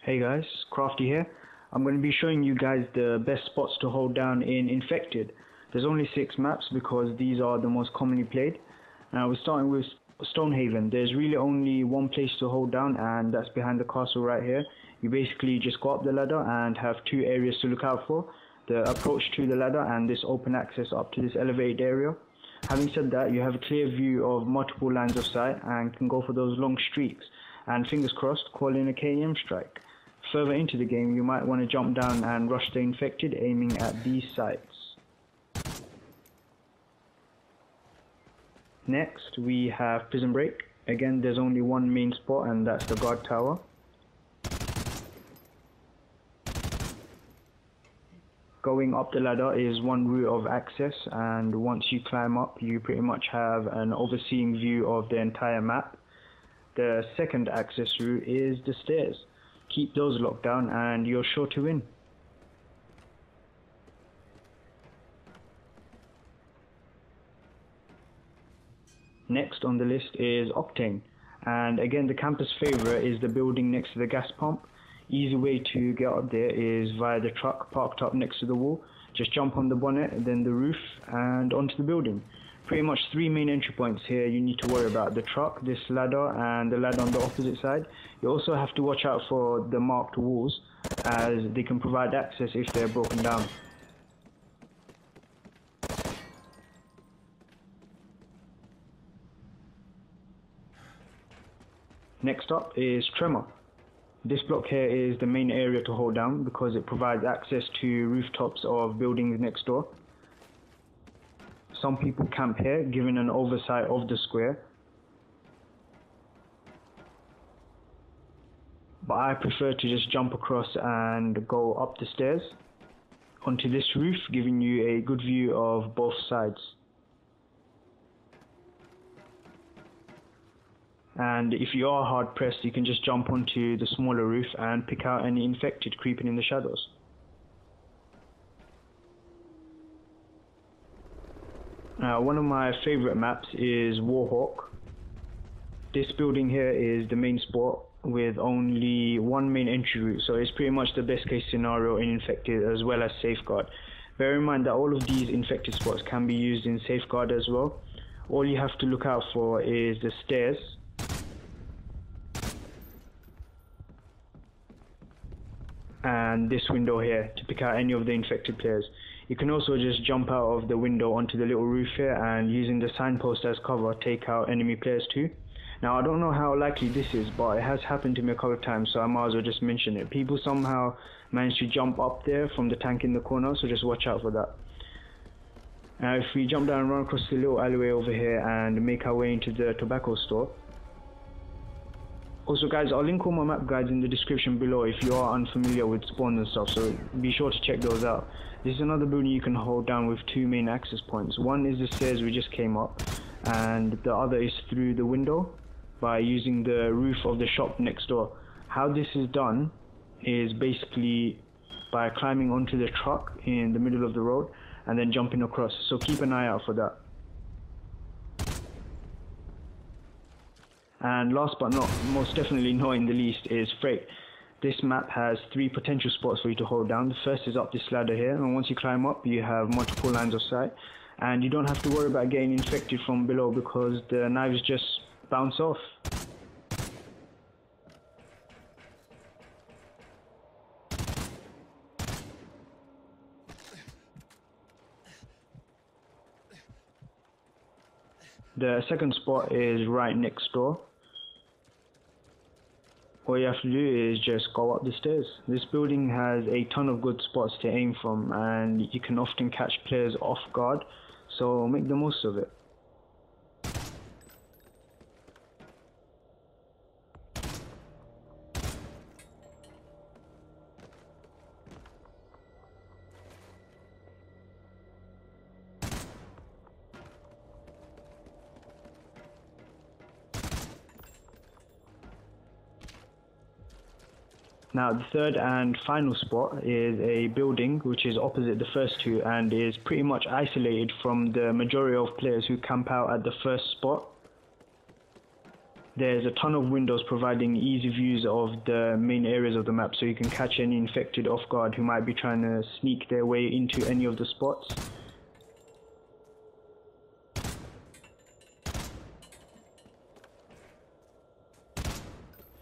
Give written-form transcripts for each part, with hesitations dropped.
Hey guys, Crafty here. I'm going to be showing you guys the best spots to hold down in Infected. There's only 6 maps because these are the most commonly played. Now we're starting with Stonehaven. There's really only one place to hold down, and that's behind the castle right here. You basically just go up the ladder and have 2 areas to look out for. The approach to the ladder and this open access up to this elevated area. Having said that, you have a clear view of multiple lines of sight and can go for those long streaks. And fingers crossed, call in a KM strike. Further into the game, you might want to jump down and rush the Infected, aiming at these sites. Next, we have Prison Break. Again, there's only one main spot, and that's the guard tower. Going up the ladder is one route of access, and once you climb up, you pretty much have an overseeing view of the entire map. The second access route is the stairs. Keep those locked down and you're sure to win. Next on the list is Octane, and again the camper's favourite is the building next to the gas pump. Easy way to get up there is via the truck parked up next to the wall. Just jump on the bonnet, then the roof, and onto the building. Pretty much 3 main entry points here you need to worry about: the truck, this ladder, and the ladder on the opposite side. You also have to watch out for the marked walls, as they can provide access if they're broken down. Next up is Tremor. This block here is the main area to hold down because it provides access to rooftops of buildings next door. Some people camp here, giving an oversight of the square. But I prefer to just jump across and go up the stairs onto this roof, giving you a good view of both sides. And if you are hard pressed, you can just jump onto the smaller roof and pick out any Infected creeping in the shadows. One of my favourite maps is Warhawk. This building here is the main spot with only one main entry route, so it's pretty much the best case scenario in Infected as well as Safeguard. Bear in mind that all of these Infected spots can be used in Safeguard as well. All you have to look out for is the stairs, and this window here to pick out any of the Infected players. You can also just jump out of the window onto the little roof here, and using the signpost as cover, take out enemy players too. Now I don't know how likely this is, but it has happened to me a couple of times, so I might as well just mention it. People somehow manage to jump up there from the tank in the corner, so just watch out for that. Now if we jump down and run across the little alleyway over here and make our way into the tobacco store. Also guys, I'll link all my map guides in the description below if you are unfamiliar with spawns and stuff, so be sure to check those out. This is another building you can hold down with 2 main access points. One is the stairs we just came up, and the other is through the window by using the roof of the shop next door. How this is done is basically by climbing onto the truck in the middle of the road and then jumping across, so keep an eye out for that. And last but not most definitely not in the least is Freight. This map has 3 potential spots for you to hold down. The first is up this ladder here, and once you climb up you have multiple lines of sight, and you don't have to worry about getting Infected from below because the knives just bounce off. The second spot is right next door. All you have to do is just go up the stairs. This building has a ton of good spots to aim from, and you can often catch players off guard, so make the most of it. Now the third and final spot is a building which is opposite the first 2 and is pretty much isolated from the majority of players who camp out at the first spot. There's a ton of windows providing easy views of the main areas of the map, so you can catch any infected off guard who might be trying to sneak their way into any of the spots.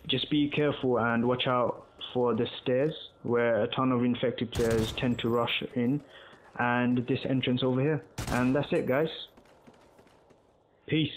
Just be careful and watch out for the stairs where a ton of infected players tend to rush in, and this entrance over here. And that's it, guys. Peace.